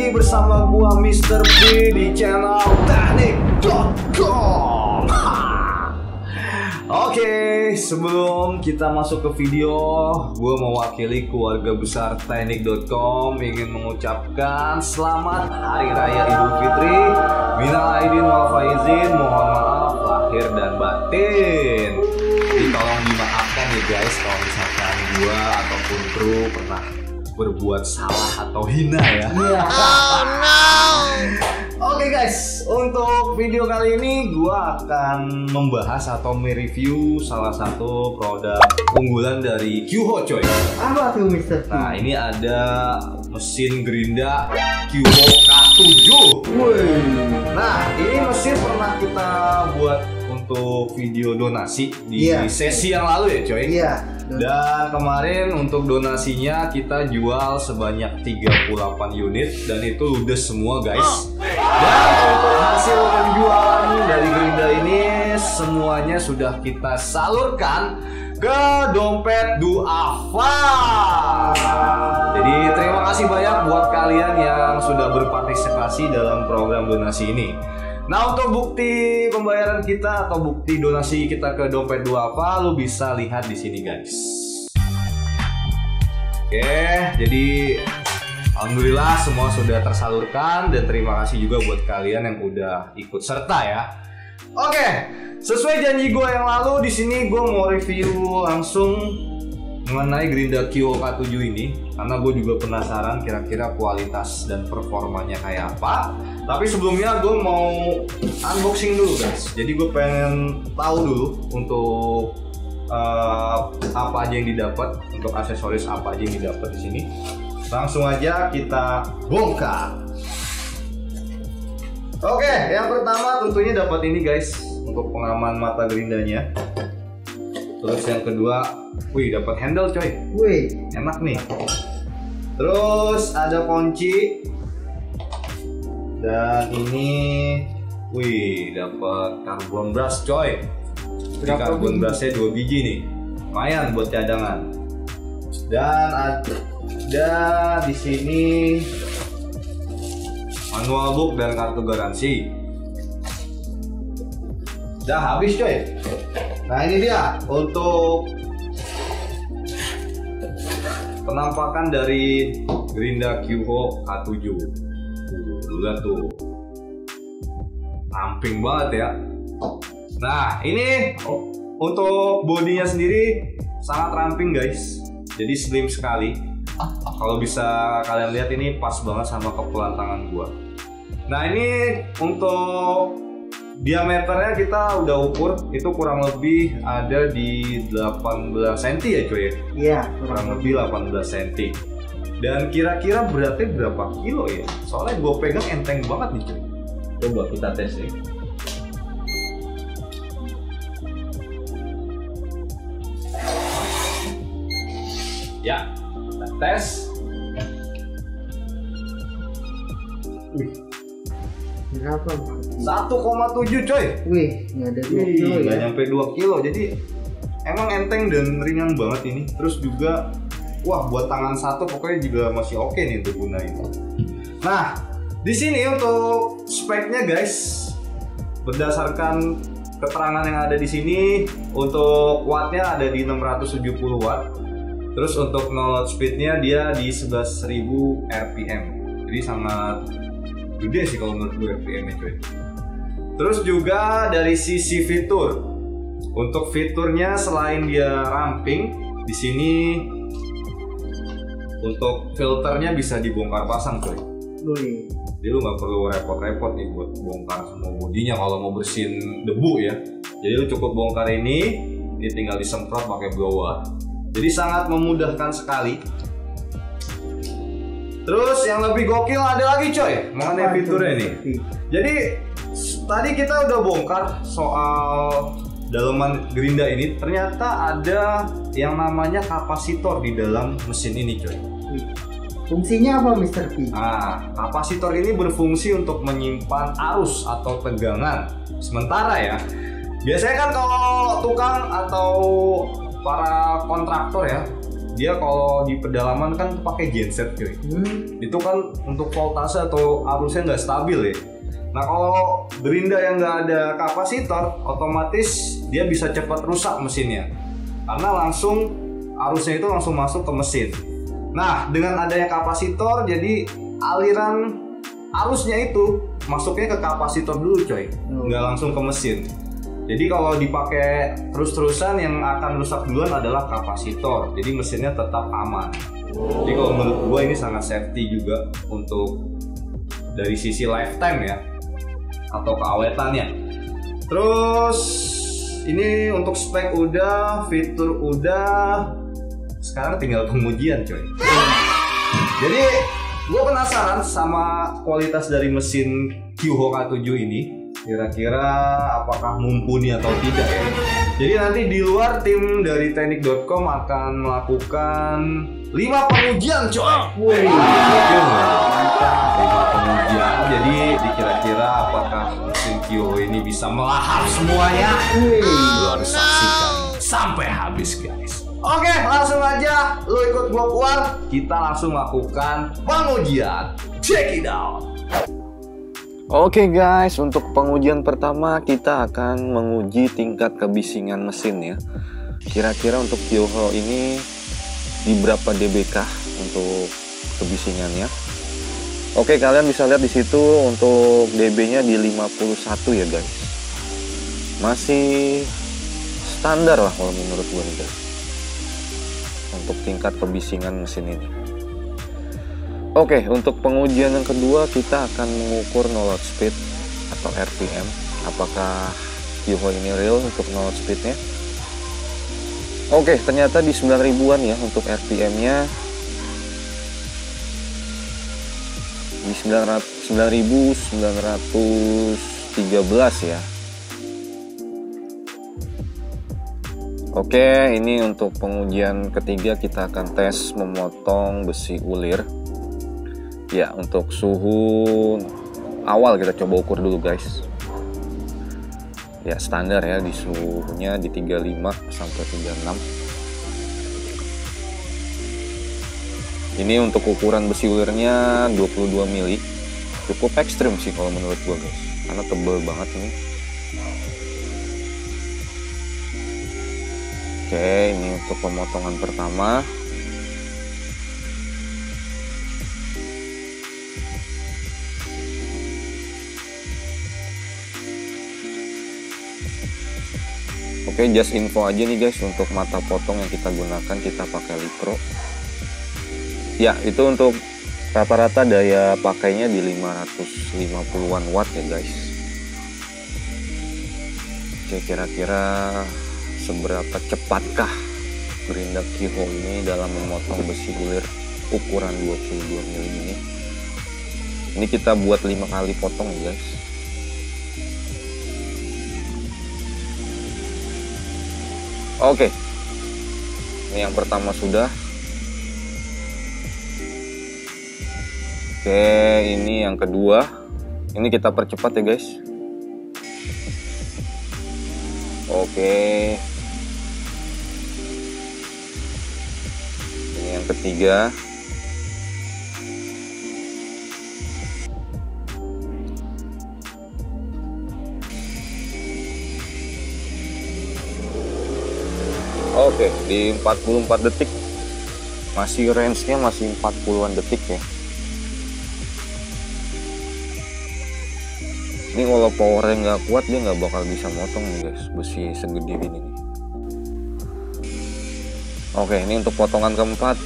lagi bersama gua Mr. P di channel teknik.com. Oke, sebelum kita masuk ke video, gua mewakili keluarga besar teknik.com ingin mengucapkan selamat Hari Raya Idul Fitri. Minal aidin wal faizin, mohon maaf lahir dan batin. Jadi tolong dimaafkan ya guys kalau misalkan gua ataupun kru pernah berbuat salah atau hina ya. Oh no. Oke guys, untuk video kali ini gua akan membahas atau mereview salah satu produk unggulan dari Qho coy. Apa tuh Mister? Nah, ini ada mesin gerinda Qho K7. Woi. Nah, ini mesin pernah kita buat untuk video donasi di sesi yang lalu ya coy. Iya. Dan kemarin untuk donasinya kita jual sebanyak 38 unit dan itu ludes semua guys. Dan untuk hasil penjualan dari gerinda ini semuanya sudah kita salurkan ke dompet Duafa. Jadi terima kasih banyak buat kalian yang sudah berpartisipasi dalam program donasi ini. Nah, untuk bukti pembayaran kita atau bukti donasi kita ke dompet Duafa, lu bisa lihat di sini guys. Oke, jadi alhamdulillah semua sudah tersalurkan dan terima kasih juga buat kalian yang udah ikut serta ya. Oke, sesuai janji gue yang lalu, di sini gue mau review langsung mengenai gerinda Qho K7 ini karena gue juga penasaran kira-kira kualitas dan performanya kayak apa. Tapi sebelumnya gue mau unboxing dulu guys. Jadi gue pengen tahu dulu untuk apa aja yang didapat, untuk aksesoris apa aja yang didapat di sini. Langsung aja kita bongkar. Oke, yang pertama tentunya dapat ini guys untuk pengaman mata gerindanya. Terus yang kedua, wih dapat handle coy. Wih, enak nih. Terus ada kunci. Dan ini, wih dapat carbon brush coy. Jadi carbon brushnya 2 biji nih, lumayan buat cadangan. Dan ada di sini manual book dan kartu garansi. Udah habis coy. Nah ini dia untuk penampakan dari gerinda Qho K7. Lihat tuh, ramping banget ya. Nah ini untuk bodinya sendiri sangat ramping guys, jadi slim sekali. Kalau bisa kalian lihat ini pas banget sama kepulan tangan gua. Nah ini untuk diameternya kita udah ukur, itu kurang lebih ada di 18 cm ya cuy ya? Iya, kurang lebih 18 cm. Dan kira-kira beratnya berapa kilo ya? Soalnya gue pegang enteng banget nih cuy. Coba kita tes nih. Ya, kita tes. Wih, berapa? 1,7 coy. Wih, nggak ada 2 kilo Nggak ya? nyampe 2 kilo, jadi emang enteng dan ringan banget ini. Terus juga wah, buat tangan satu pokoknya juga masih oke nih untuk gunain. Nah, di sini untuk speknya guys, berdasarkan keterangan yang ada di sini, untuk wattnya ada di 670 watt. Terus untuk no load speednya dia di 11.000 rpm. Jadi sangat gede sih kalau menurut gue rpm-nya cuy. Terus juga dari sisi fitur, untuk fiturnya selain dia ramping, di sini untuk filternya bisa dibongkar pasang coy. Wih. Jadi lu nggak perlu repot-repot nih buat bongkar semua bodinya kalau mau bersihin debu ya. Jadi lu cukup bongkar ini tinggal disemprot pakai blower. Jadi sangat memudahkan sekali. Terus yang lebih gokil ada lagi coy mengenai fiturnya nih. Jadi tadi kita udah bongkar soal daleman gerinda ini, ternyata ada yang namanya kapasitor di dalam mesin ini coy. Fungsinya apa Mr. P? Nah, kapasitor ini berfungsi untuk menyimpan arus atau tegangan sementara ya. Biasanya kan kalau tukang atau para kontraktor ya, dia kalau di pedalaman kan pakai genset cuy. Itu kan untuk voltase atau arusnya nggak stabil ya. Nah kalau gerinda yang nggak ada kapasitor, otomatis dia bisa cepat rusak mesinnya karena langsung arusnya itu langsung masuk ke mesin. Nah dengan adanya kapasitor, jadi aliran arusnya itu masuknya ke kapasitor dulu coy, nggak langsung ke mesin. Jadi kalau dipakai terus-terusan yang akan rusak duluan adalah kapasitor. Jadi mesinnya tetap aman. Jadi kalau menurut gua ini sangat safety juga untuk dari sisi lifetime ya, atau keawetannya. Terus ini untuk spek udah, fitur udah, sekarang tinggal pengujian coy. Jadi gue penasaran sama kualitas dari mesin Kyuho K7 ini, kira-kira apakah mumpuni atau tidak ya. Jadi nanti di luar tim dari teknik.com akan melakukan 5 pengujian coy. 5 pengujian, jadi dikira-kira apakah mesin Kyuho ini bisa melahap semuanya. Lu harus saksikan sampai habis guys. Oke, langsung aja lu ikut gua keluar, kita langsung lakukan pengujian. Check it out. Oke guys, untuk pengujian pertama kita akan menguji tingkat kebisingan mesin ya. Kira-kira untuk Kyuho ini di berapa dBk untuk kebisingannya. Oke, kalian bisa lihat di situ untuk dB-nya di 51 ya guys. Masih standar lah kalau menurut gue nih guys, untuk tingkat kebisingan mesin ini. Oke, untuk pengujian yang kedua kita akan mengukur no load speed atau RPM. Apakah Kyuho ini real untuk no load speednya? Oke, ternyata di 9.000-an ya untuk RPM-nya. Di 9.913 ya. Oke, ini untuk pengujian ketiga kita akan tes memotong besi ulir. Ya, untuk suhu awal kita coba ukur dulu guys. Ya, standar ya, di suhunya di 35 sampai 36. Ini untuk ukuran besi ulirnya 22 mili. Cukup ekstrim sih kalau menurut gua guys, karena tebel banget ini. Oke, ini untuk pemotongan pertama. Oke, just info aja nih guys, untuk mata potong yang kita gunakan kita pakai Lycro. Ya, itu untuk rata-rata daya pakainya di 550-an watt ya guys. Oke, kira-kira seberapa cepatkah gerinda Kyuho ini dalam memotong besi ulir ukuran 22 mili ini. Ini kita buat 5 kali potong ya guys. Oke, ini yang pertama sudah. Oke, ini yang kedua. Ini kita percepat ya guys. Oke, ini yang ketiga. Oke, di 44 detik. Masih range-nya masih 40-an detik ya. Ini kalau powernya nggak kuat dia nggak bakal bisa motong nih guys, besi segede gini nih. Oke, ini untuk potongan keempat.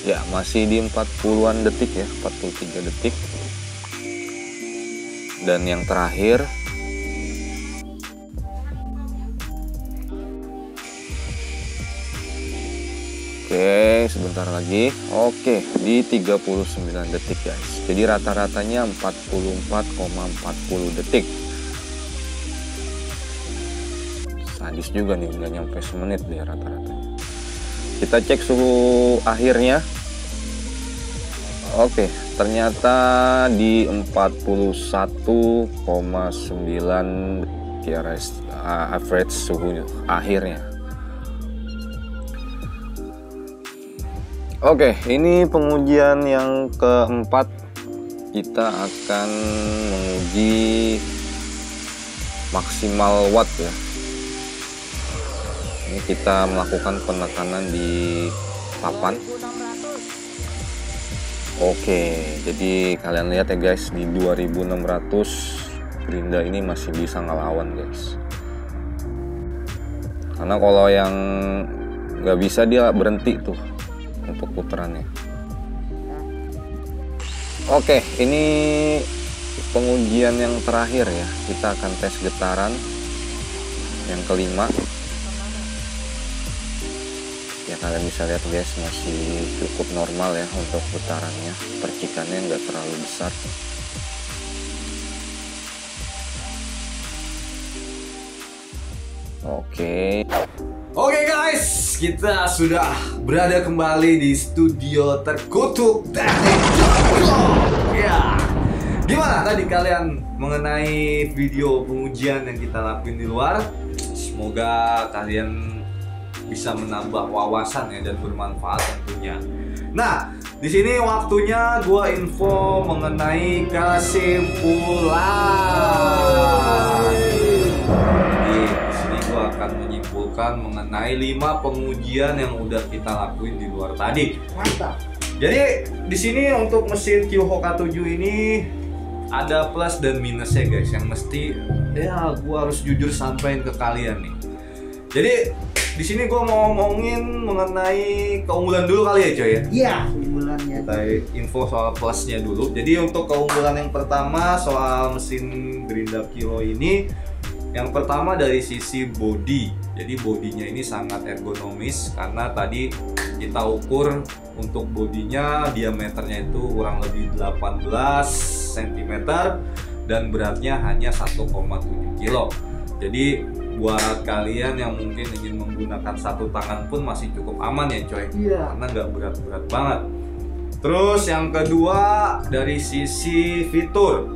Ya, masih di 40-an detik ya, 43 detik. Dan yang terakhir. Oke, sebentar lagi. Oke, di 39 detik guys. Jadi rata-ratanya 44,40 detik. Sadis juga nih, nggak nyampe semenit deh rata-ratanya. Kita cek suhu akhirnya. Oke, ternyata di 41,9 average suhu akhirnya. Oke, ini pengujian yang keempat. Kita akan menguji maksimal watt ya. Ini kita melakukan penekanan di papan. Oke, jadi kalian lihat ya guys, di 2600 Gerinda ini masih bisa ngelawan guys. Karena kalau yang nggak bisa dia berhenti tuh untuk putarannya. Oke, ini pengujian yang terakhir ya. Kita akan tes getaran yang kelima. Ya kalian bisa lihat guys, masih cukup normal ya untuk getarannya. Percikannya nggak terlalu besar. Oke guys, kita sudah berada kembali di studio terkutuk teknik.com. Ya, gimana tadi kalian mengenai video pengujian yang kita lakuin di luar? Semoga kalian bisa menambah wawasan ya dan bermanfaat tentunya. Nah, di sini waktunya gua info mengenai kesimpulan. Jadi di sini gua akan menyimpulkan mengenai 5 pengujian yang udah kita lakuin di luar tadi. Mantap. Jadi di sini untuk mesin Kyuho K7 ini ada plus dan minusnya guys, yang mesti ya gua harus jujur sampaikan ke kalian nih. Jadi di sini gue mau ngomongin mengenai keunggulan dulu kali ya coy ya. Iya, keunggulannya. Kita info soal plusnya dulu. Jadi untuk keunggulan yang pertama soal mesin Gerinda Kilo ini, yang pertama dari sisi body. Jadi bodinya ini sangat ergonomis karena tadi kita ukur untuk bodinya diameternya itu kurang lebih 18 cm dan beratnya hanya 1,7 kilo. Jadi buat kalian yang mungkin ingin menggunakan satu tangan pun masih cukup aman ya coy. Iya. Karena nggak berat-berat banget. Terus yang kedua dari sisi fitur,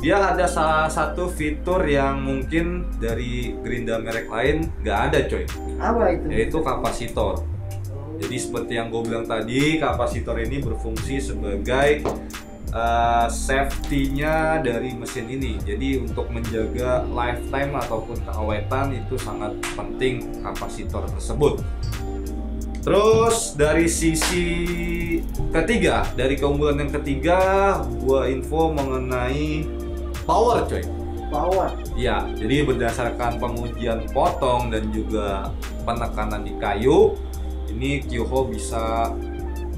dia ada salah satu fitur yang mungkin dari Gerinda merek lain nggak ada coy. Apa itu? Yaitu kapasitor. Jadi seperti yang gue bilang tadi, kapasitor ini berfungsi sebagai safety-nya dari mesin ini. Jadi untuk menjaga lifetime ataupun keawetan itu sangat penting kapasitor tersebut. Terus dari sisi ketiga, dari keunggulan yang ketiga, gua info mengenai power coy. Power. Ya, jadi berdasarkan pengujian potong dan juga penekanan di kayu, ini Kyuho bisa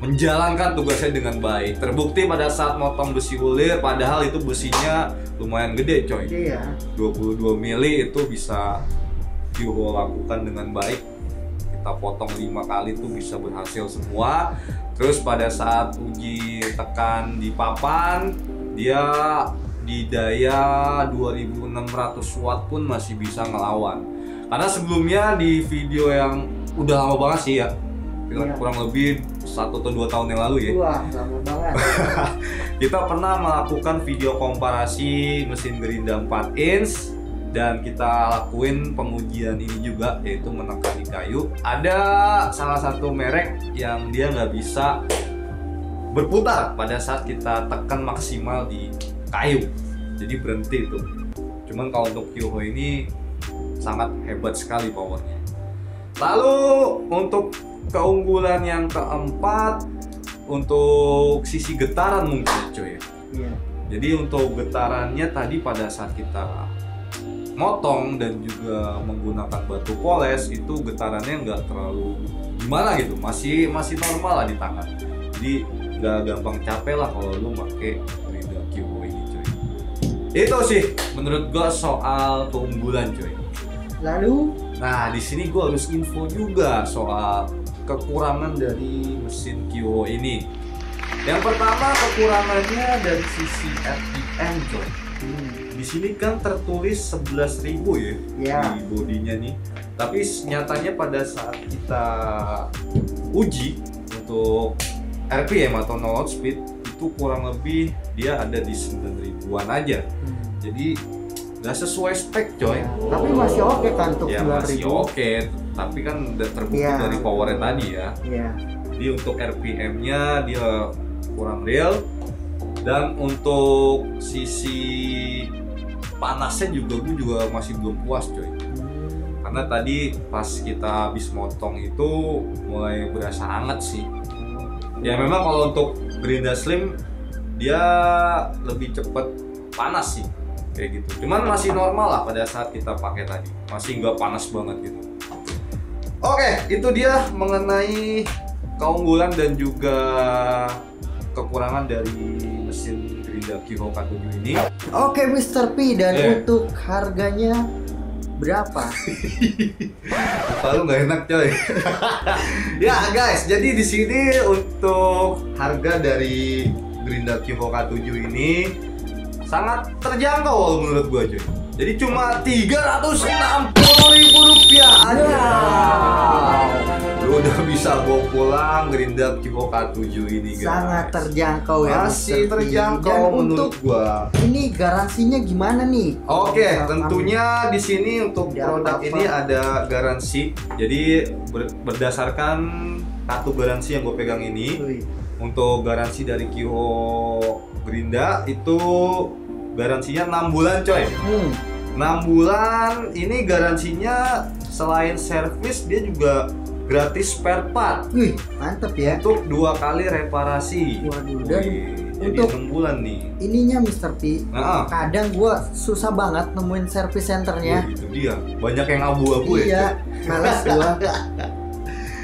menjalankan tugasnya dengan baik. Terbukti pada saat motong besi ulir, padahal itu besinya lumayan gede coy. Iya. 22 mili itu bisa Kyuho lakukan dengan baik. Kita potong 5 kali itu bisa berhasil semua. Terus pada saat uji tekan di papan, dia di daya 2600 watt pun masih bisa ngelawan. Karena sebelumnya di video yang udah lama banget sih ya, kurang lebih 1 atau 2 tahun yang lalu ya. Wah, lama banget. Kita pernah melakukan video komparasi mesin Gerinda 4 inch dan kita lakuin pengujian ini juga, yaitu menekan di kayu. Ada salah satu merek yang dia nggak bisa berputar pada saat kita tekan maksimal di kayu, jadi berhenti tuh. Cuman kalau untuk Kyuho ini sangat hebat sekali powernya. Lalu untuk keunggulan yang keempat, untuk sisi getaran mungkin coy. Iya. Jadi untuk getarannya tadi pada saat kita motong dan juga menggunakan batu poles, itu getarannya nggak terlalu gimana gitu, masih normal lah di tangan. Jadi nggak gampang capek lah kalau lu pakai Gerinda Kyuho ini coy. Itu sih menurut gua soal keunggulan coy. Lalu, nah di sini gua harus info juga soal kekurangan dari mesin Kyuho ini. Yang pertama kekurangannya dari sisi RPM coy. Di sini kan tertulis 11.000 ya, ya. Di bodinya nih. Tapi nyatanya pada saat kita uji untuk RPM atau no load speed itu kurang lebih dia ada di 9.000-an aja. Jadi nggak sesuai spek coy. Tapi masih oke kan untuk Ya 9.000. masih oke, tapi kan udah terbukti Ya. dari powernya tadi ya. Iya. Jadi untuk RPM-nya dia kurang real, dan untuk sisi panasnya juga gue juga masih belum puas coy. Karena tadi pas kita habis motong itu mulai berasa hangat sih. Ya memang kalau untuk Gerinda Slim dia lebih cepet panas sih kayak gitu. Cuman masih normal lah pada saat kita pakai tadi, masih nggak panas banget gitu. Oke, itu dia mengenai keunggulan dan juga kekurangan dari mesin Gerinda Kiho K7 ini. Oke Mr. P, dan Yeah. untuk harganya berapa? Kalau nggak enak coy. Ya guys, jadi di sini untuk harga dari Gerinda Kiho K7 ini sangat terjangkau kalau menurut gua coy. Jadi cuma Rp360.000 aja. Lu udah bisa bawa pulang Gerinda Kiho K7 ini guys. Sangat terjangkau ya Masih Mr. P. terjangkau Dan menurut untuk gua. ini garansinya gimana nih? Oke, Misalkan tentunya di sini untuk Tidak produk apa-apa. ini ada garansi. Jadi berdasarkan kartu garansi yang gue pegang ini, Wih, untuk garansi dari Kiho Gerinda itu garansinya 6 bulan coy. 6 bulan ini garansinya selain servis dia juga gratis spare part Wih, mantep ya. untuk 2 kali reparasi. Waduh, dan Wih, jadi untuk 6 bulan nih. ininya Mr. P, Nah, kadang gua susah banget nemuin service centernya. itu dia. Banyak yang abu-abu ya. Iya, males gua.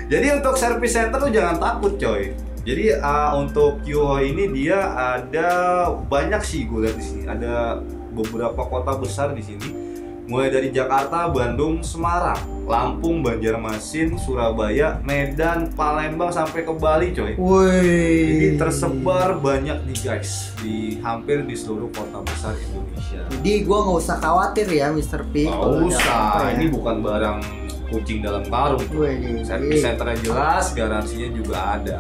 Jadi untuk service center tuh jangan takut coy. Jadi untuk Kiho ini dia ada banyak sih gue lihat di sini. Ada beberapa kota besar di sini. Mulai dari Jakarta, Bandung, Semarang, Lampung, Banjarmasin, Surabaya, Medan, Palembang sampai ke Bali coy. Wih. Jadi tersebar banyak nih guys di hampir di seluruh kota besar Indonesia. Jadi gua nggak usah khawatir ya Mr. P. Gak kalau ada usah, apa-apa ya. ini bukan barang kucing dalam karung. Wih, Service centernya jelas, garansinya juga ada.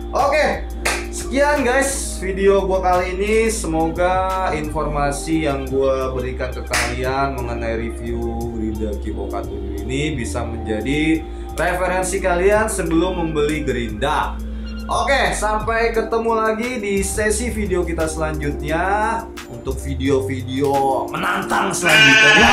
Oke, sekian guys video gua kali ini. Semoga informasi yang gua berikan ke kalian mengenai review Gerinda Kiho K7 ini bisa menjadi referensi kalian sebelum membeli Gerinda. Oke, sampai ketemu lagi di sesi video kita selanjutnya untuk video-video menantang selanjutnya.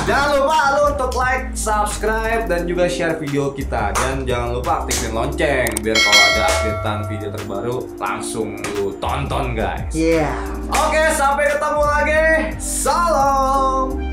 Jangan lupa lu untuk like, subscribe, dan juga share video kita. Dan jangan lupa aktifin lonceng biar kalau ada updatean video terbaru langsung lu tonton guys. Iya. Oke, sampai ketemu lagi. Salam.